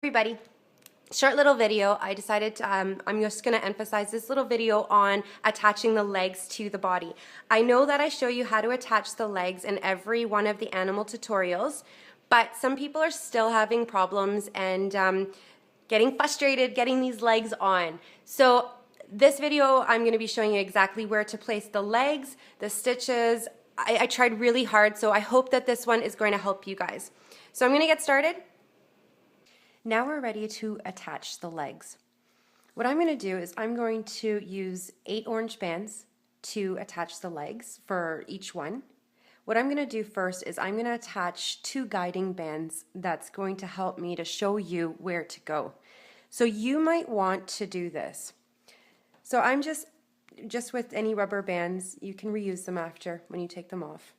Everybody, short little video. I decided to, I'm just going to emphasize this little video on attaching the legs to the body. I know that I show you how to attach the legs in every one of the animal tutorials, but some people are still having problems and getting frustrated getting these legs on. So this video, I'm going to be showing you exactly where to place the legs, the stitches. I tried really hard, so I hope that this one is going to help you guys. So I'm going to get started. Now we're ready to attach the legs. What I'm going to do is I'm going to use 8 orange bands to attach the legs for each one. What I'm going to do first is I'm going to attach 2 guiding bands that's going to help me to show you where to go. So you might want to do this. So I'm just with any rubber bands, you can reuse them after when you take them off.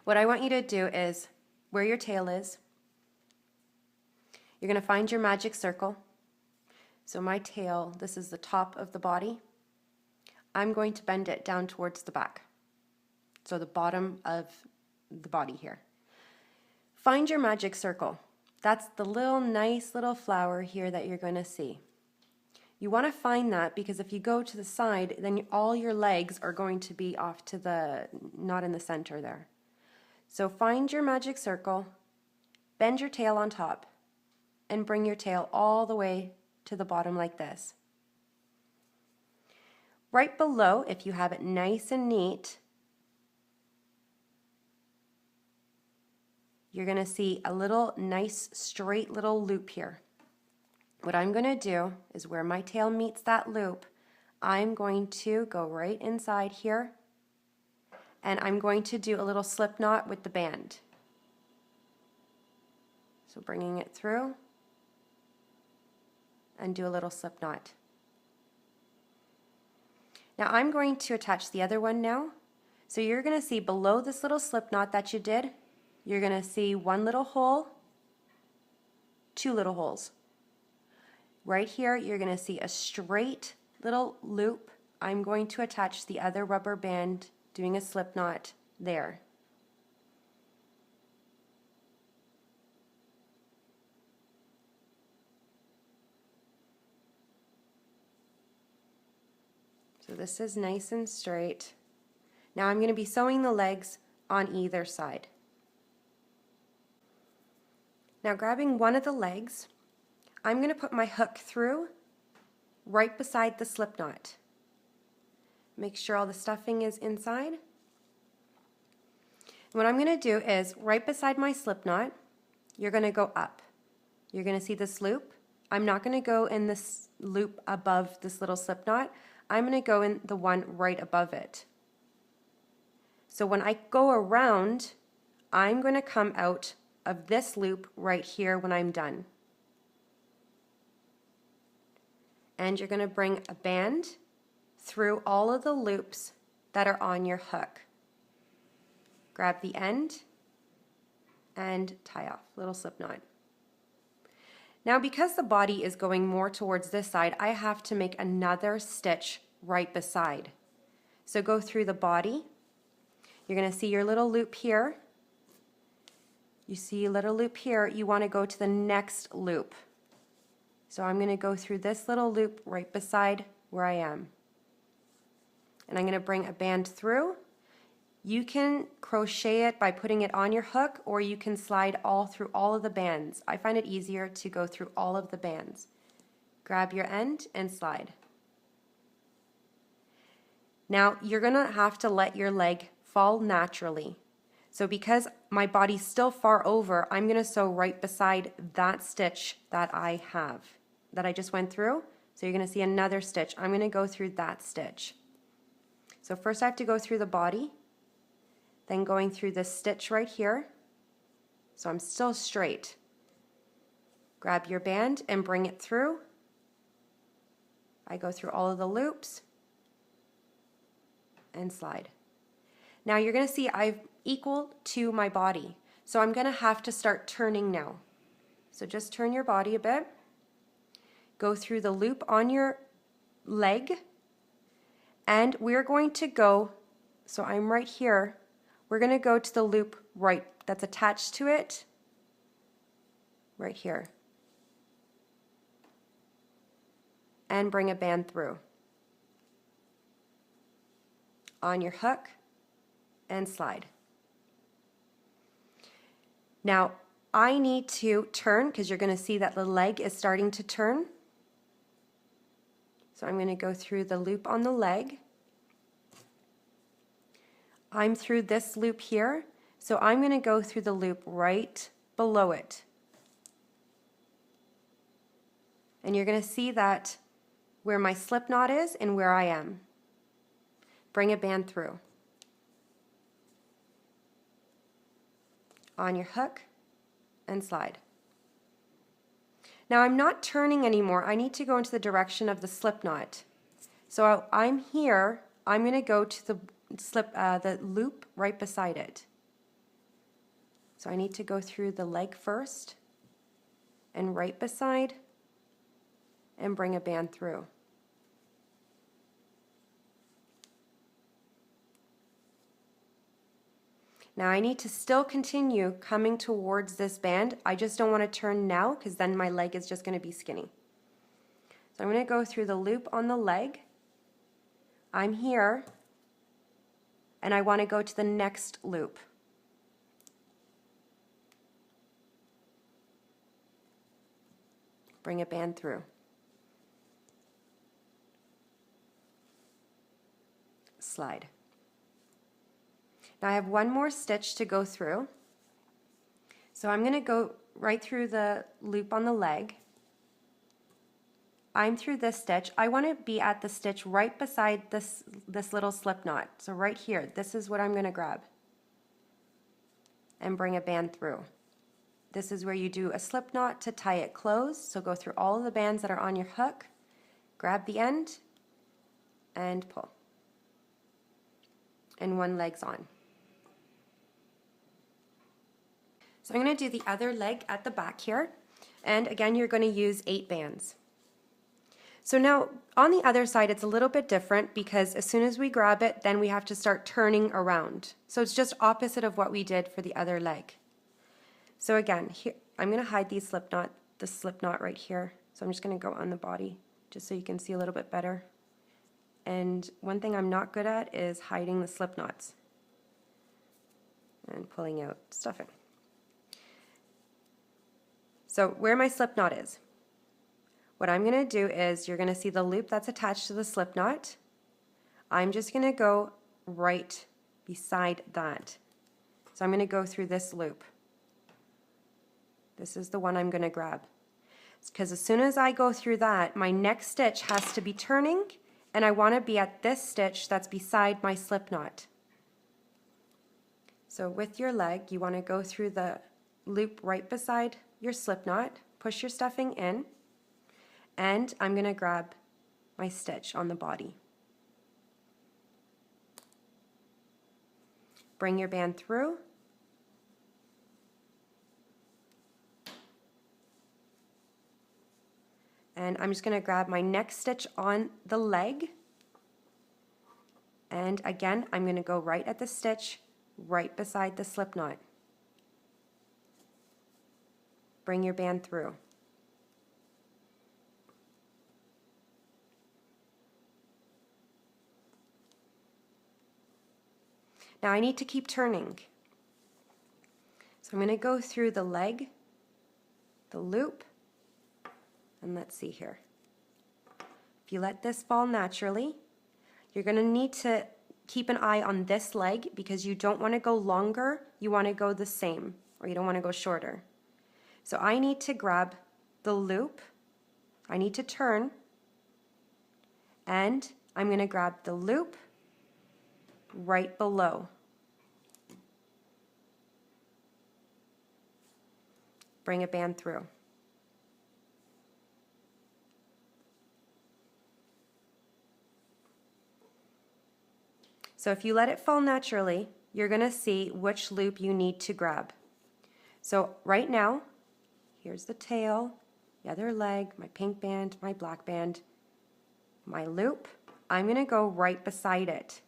What I want you to do is where your tail is, you're going to find your magic circle. So my tail, this is the top of the body. I'm going to bend it down towards the back. So the bottom of the body here. Find your magic circle. That's the little nice little flower here that you're going to see. You want to find that because if you go to the side, then all your legs are going to be off to the, not in the center there. So find your magic circle, bend your tail on top, and bring your tail all the way to the bottom like this. Right below, if you have it nice and neat, you're going to see a little nice straight little loop here. What I'm going to do is where my tail meets that loop, I'm going to go right inside here and I'm going to do a little slip knot with the band. So bringing it through and do a little slip knot. Now I'm going to attach the other one now. So you're going to see below this little slip knot that you did, you're going to see 1 little hole, 2 little holes. Right here you're going to see a straight little loop. I'm going to attach the other rubber band doing a slip knot there. So this is nice and straight. Now I'm going to be sewing the legs on either side. Now grabbing one of the legs, I'm going to put my hook through right beside the slip knot. Make sure all the stuffing is inside. And what I'm going to do is right beside my slip knot, you're going to go up. You're going to see this loop. I'm not going to go in this loop above this little slip knot. I'm going to go in the one right above it. So when I go around, I'm going to come out of this loop right here when I'm done. And you're going to bring a band through all of the loops that are on your hook. Grab the end and tie off, little slip knot. Now because the body is going more towards this side, I have to make another stitch right beside. So go through the body. You're going to see your little loop here. You see a little loop here. You want to go to the next loop. So I'm going to go through this little loop right beside where I am. And I'm going to bring a band through. You can crochet it by putting it on your hook, or you can slide all through all of the bands. I find it easier to go through all of the bands. Grab your end and slide. Now you're going to have to let your leg fall naturally. So because my body's still far over, I'm going to sew right beside that stitch that I have, that I just went through. So you're going to see another stitch. I'm going to go through that stitch. So first I have to go through the body, then going through this stitch right here. So I'm still straight. Grab your band and bring it through. I go through all of the loops and slide. Now you're going to see I've equal to my body. So I'm going to have to start turning now. So just turn your body a bit. Go through the loop on your leg. And we're going to go, so I'm right here, we're going to go to the loop right that's attached to it, right here. and bring a band through. On your hook and slide. Now I need to turn because you're going to see that the leg is starting to turn. So I'm going to go through the loop on the leg. I'm through this loop here, so I'm going to go through the loop right below it. And you're going to see that where my slip knot is and where I am. Bring a band through. On your hook and slide. Now I'm not turning anymore. I need to go into the direction of the slip knot. So I'm here. I'm going to go to the loop right beside it. So I need to go through the leg first and right beside and bring a band through. Now I need to still continue coming towards this band. I just don't want to turn now because then my leg is just going to be skinny. So I'm going to go through the loop on the leg. I'm here and I want to go to the next loop. Bring a band through. Slide. Now I have one more stitch to go through. So I'm going to go right through the loop on the leg. I'm through this stitch. I want to be at the stitch right beside this little slip knot. So right here, this is what I'm going to grab and bring a band through. This is where you do a slip knot to tie it closed. So go through all of the bands that are on your hook, grab the end and pull. And one leg's on. So I'm going to do the other leg at the back here, and again you're going to use 8 bands. So now on the other side it's a little bit different because as soon as we grab it then we have to start turning around. So it's just opposite of what we did for the other leg. So again, here I'm going to hide the slip knot right here. So I'm just going to go on the body just so you can see a little bit better. And one thing I'm not good at is hiding the slip knots and pulling out stuffing. So where my slip knot is, what I'm going to do is you're going to see the loop that's attached to the slip knot. I'm just going to go right beside that. So I'm going to go through this loop. This is the one I'm going to grab. Because as soon as I go through that, my next stitch has to be turning, and I want to be at this stitch that's beside my slip knot. So with your leg, you want to go through the loop right beside your slip knot, push your stuffing in, and I'm going to grab my stitch on the body. Bring your band through. And I'm just going to grab my next stitch on the leg. And again, I'm going to go right at the stitch right beside the slip knot. Bring your band through. Now I need to keep turning. So I'm going to go through the leg, the loop, and let's see here. If you let this fall naturally, you're going to need to keep an eye on this leg because you don't want to go longer, you want to go the same, or you don't want to go shorter. So I need to grab the loop, I need to turn, and I'm going to grab the loop right below. Bring a band through. So if you let it fall naturally, you're going to see which loop you need to grab. So right now, here's the tail, the other leg, my pink band, my black band, my loop. I'm going to go right beside it.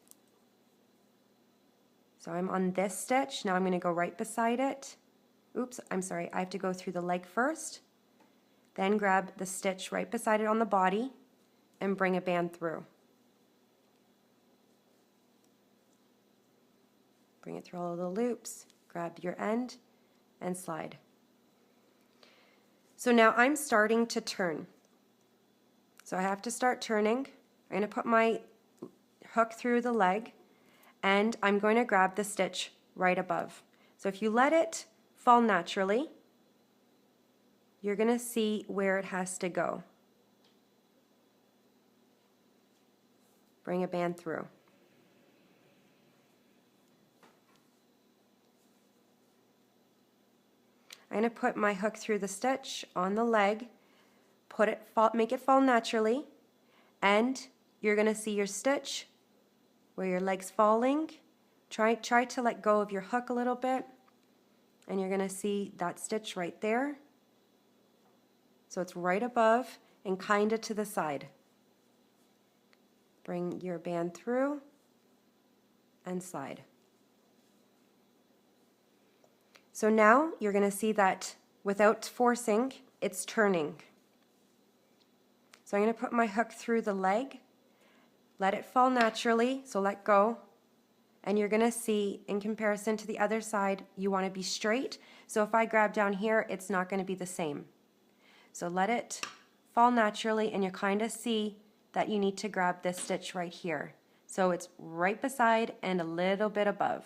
So I'm on this stitch, now I'm going to go right beside it. Oops, I'm sorry, I have to go through the leg first, then grab the stitch right beside it on the body, and bring a band through. Bring it through all of the loops, grab your end, and slide. So now I'm starting to turn. So I have to start turning. I'm going to put my hook through the leg, and I'm going to grab the stitch right above. So if you let it fall naturally, you're going to see where it has to go. Bring a band through. I'm going to put my hook through the stitch on the leg, make it fall naturally, and you're going to see your stitch where your leg's falling. Try to let go of your hook a little bit, and you're going to see that stitch right there. So it's right above and kind of to the side. Bring your band through and slide. So now you're going to see that without forcing, it's turning. So I'm going to put my hook through the leg, let it fall naturally, so let go, and you're going to see in comparison to the other side, you want to be straight. So if I grab down here, it's not going to be the same. So let it fall naturally, and you kind of see that you need to grab this stitch right here. So it's right beside and a little bit above.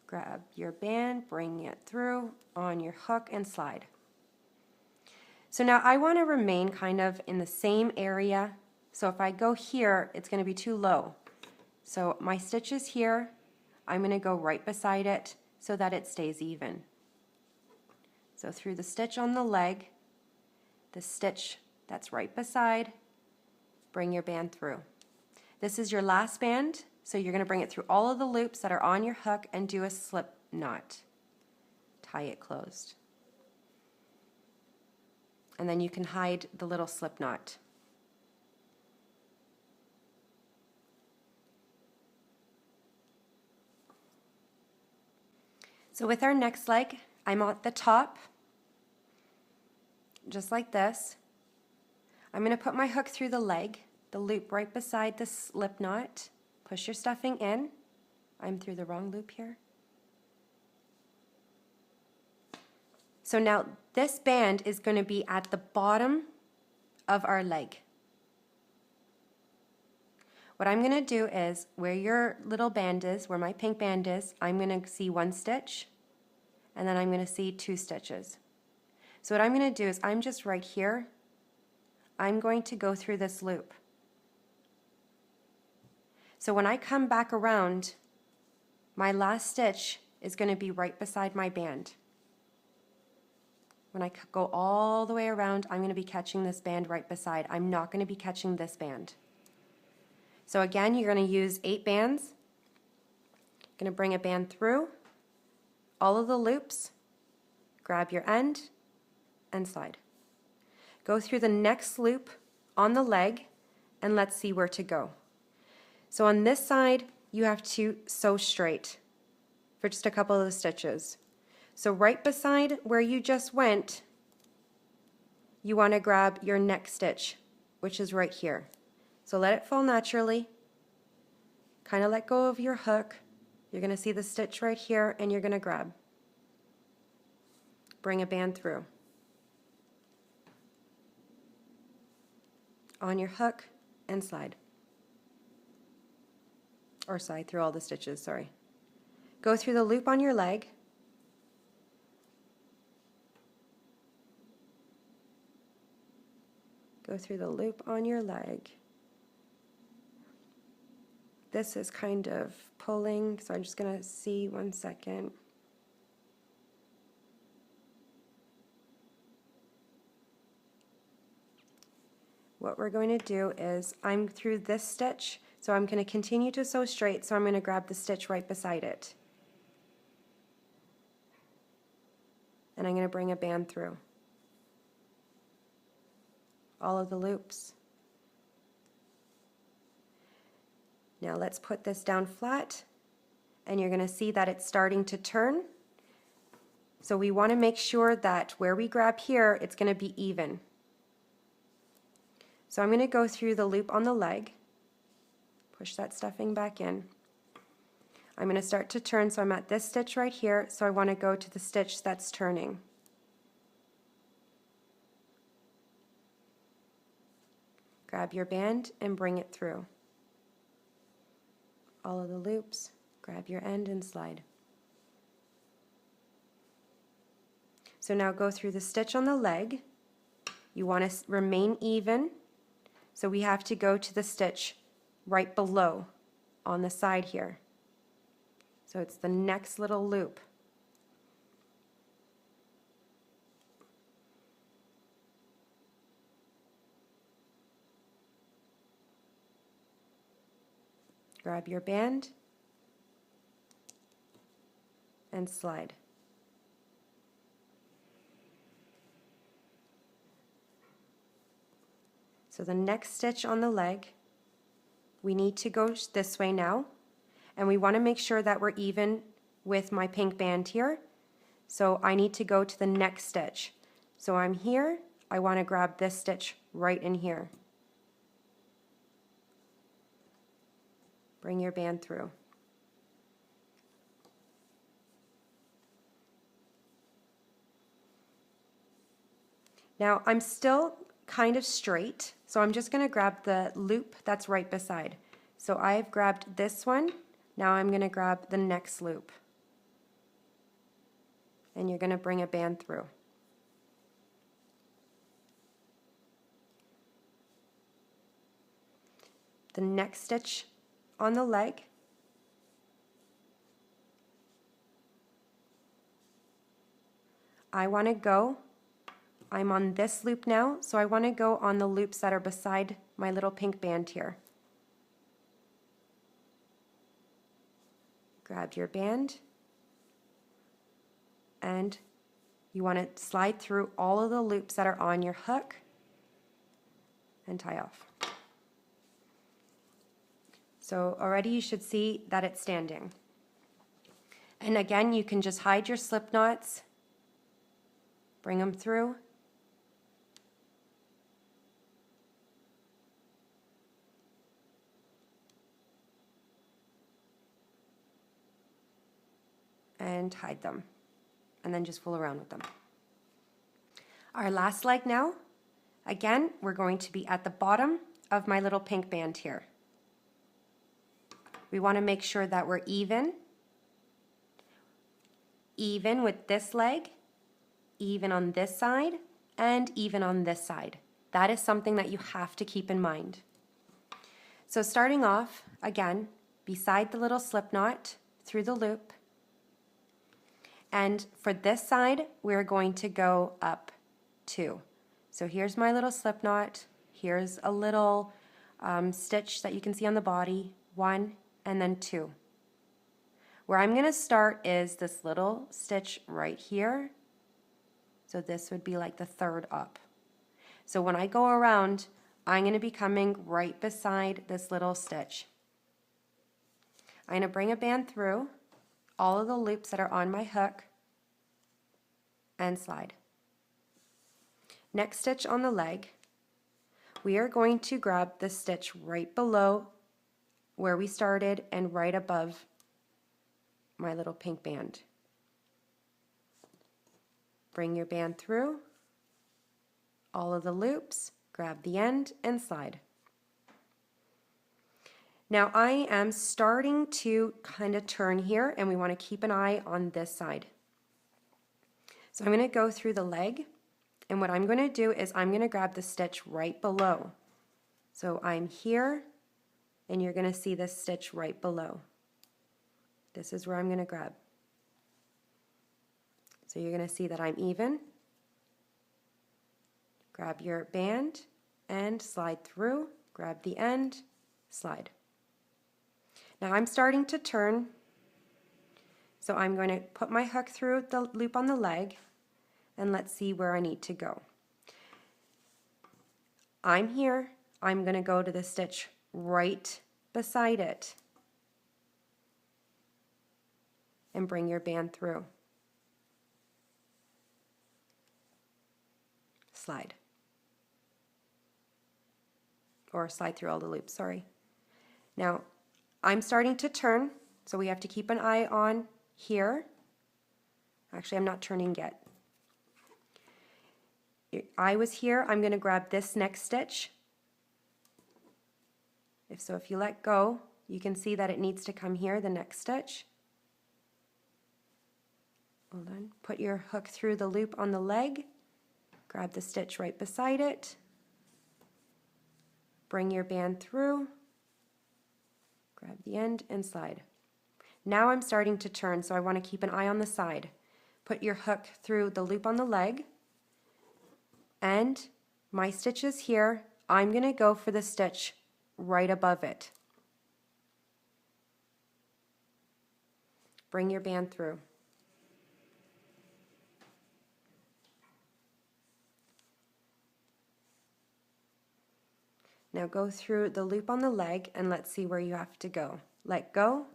Grab your band, bring it through on your hook and slide. So now I want to remain kind of in the same area. So if I go here, it's going to be too low. So my stitch is here. I'm going to go right beside it so that it stays even. So through the stitch on the leg, the stitch that's right beside, bring your band through. This is your last band, so you're going to bring it through all of the loops that are on your hook and do a slip knot. Tie it closed. And then you can hide the little slip knot. So with our next leg, I'm at the top, just like this. I'm going to put my hook through the leg, the loop right beside the slip knot. Push your stuffing in. I'm through the wrong loop here. So now this band is going to be at the bottom of our leg. What I'm going to do is, where your little band is, where my pink band is, I'm going to see one stitch, and then I'm going to see two stitches. So what I'm going to do is, I'm just right here. I'm going to go through this loop. So when I come back around, my last stitch is going to be right beside my band. When I go all the way around, I'm going to be catching this band right beside. I'm not going to be catching this band. So again, you're going to use 8 bands. Going to bring a band through all of the loops, grab your end, and slide. Go through the next loop on the leg, and let's see where to go. So on this side, you have to sew straight for just a couple of the stitches. So right beside where you just went, you want to grab your next stitch, which is right here. So let it fall naturally. Kind of let go of your hook. You're going to see the stitch right here, and you're going to grab. Bring a band through. On your hook and slide. Or slide through all the stitches, sorry. Go through the loop on your leg. Go through the loop on your leg. This is kind of pulling, so I'm just going to see 1 second. What we're going to do is, I'm through this stitch, so I'm going to continue to sew straight, so I'm going to grab the stitch right beside it. And I'm going to bring a band through all of the loops. Now let's put this down flat, and you're going to see that it's starting to turn. So we want to make sure that where we grab here, it's going to be even. So I'm going to go through the loop on the leg, push that stuffing back in. I'm going to start to turn, so I'm at this stitch right here, so I want to go to the stitch that's turning. Grab your band and bring it through. All of the loops, grab your end and slide. So now go through the stitch on the leg. You want to remain even, so we have to go to the stitch right below on the side here. So it's the next little loop. Grab your band and slide. So the next stitch on the leg, we need to go this way now, and we want to make sure that we're even with my pink band here. So I need to go to the next stitch. So I'm here, I want to grab this stitch right in here. Bring your band through. Now I'm still kind of straight, so I'm just going to grab the loop that's right beside. So I've grabbed this one, now I'm going to grab the next loop. And you're going to bring a band through. The next stitch on the leg, I want to go, I'm on this loop now, so I want to go on the loops that are beside my little pink band here. Grab your band, and you want to slide through all of the loops that are on your hook and tie off. So already you should see that it's standing. And again, you can just hide your slip knots, bring them through, and hide them, and then just fool around with them. Our last leg now, again, we're going to be at the bottom of my little pink band here. We want to make sure that we're even with this leg, even on this side, and even on this side. That is something that you have to keep in mind. So starting off, again, beside the little slip knot, through the loop, and for this side, we're going to go up 2. So here's my little slip knot, here's a little stitch that you can see on the body, 1, and then 2. Where I'm going to start is this little stitch right here. So this would be like the third up. So when I go around, I'm going to be coming right beside this little stitch. I'm going to bring a band through all of the loops that are on my hook and slide. Next stitch on the leg, we are going to grab the stitch right below where we started and right above my little pink band. Bring your band through all of the loops, grab the end and slide. Now I am starting to kind of turn here, and we want to keep an eye on this side. So I'm going to go through the leg, and what I'm going to do is I'm going to grab the stitch right below. So I'm here, and you're going to see this stitch right below. This is where I'm going to grab. So you're going to see that I'm even. Grab your band and slide through, grab the end, slide. Now I'm starting to turn, so I'm going to put my hook through the loop on the leg, and let's see where I need to go. I'm here, I'm going to go to the stitch right beside it and bring your band through. slide. Or slide through all the loops, sorry. Now, I'm starting to turn, so we have to keep an eye on here. Actually, I'm not turning yet. Your eye was here. I'm going to grab this next stitch. If you let go, you can see that it needs to come here, the next stitch. Hold on. Put your hook through the loop on the leg. Grab the stitch right beside it. Bring your band through. Grab the end and slide. Now I'm starting to turn, so I want to keep an eye on the side. Put your hook through the loop on the leg. And my stitch is here. I'm going to go for the stitch right above it. Bring your band through. Now go through the loop on the leg and let's see where you have to go. Let go,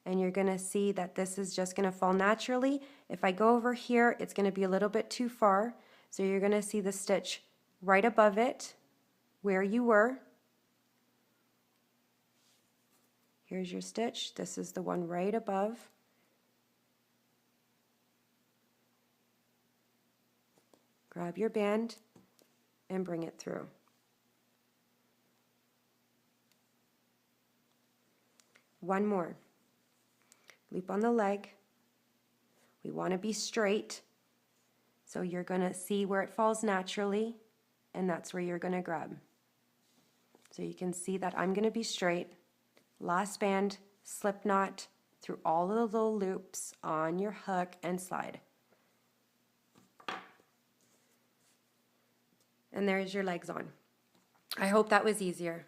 and you're going to see that this is just going to fall naturally. If I go over here, it's going to be a little bit too far, so you're going to see the stitch right above it where you were. Here's your stitch. This is the one right above. Grab your band and bring it through. One more. Loop on the leg. We want to be straight, so you're going to see where it falls naturally, and that's where you're going to grab. So you can see that I'm going to be straight. Last band, slip knot through all of the little loops on your hook and slide. And there's your legs on. I hope that was easier.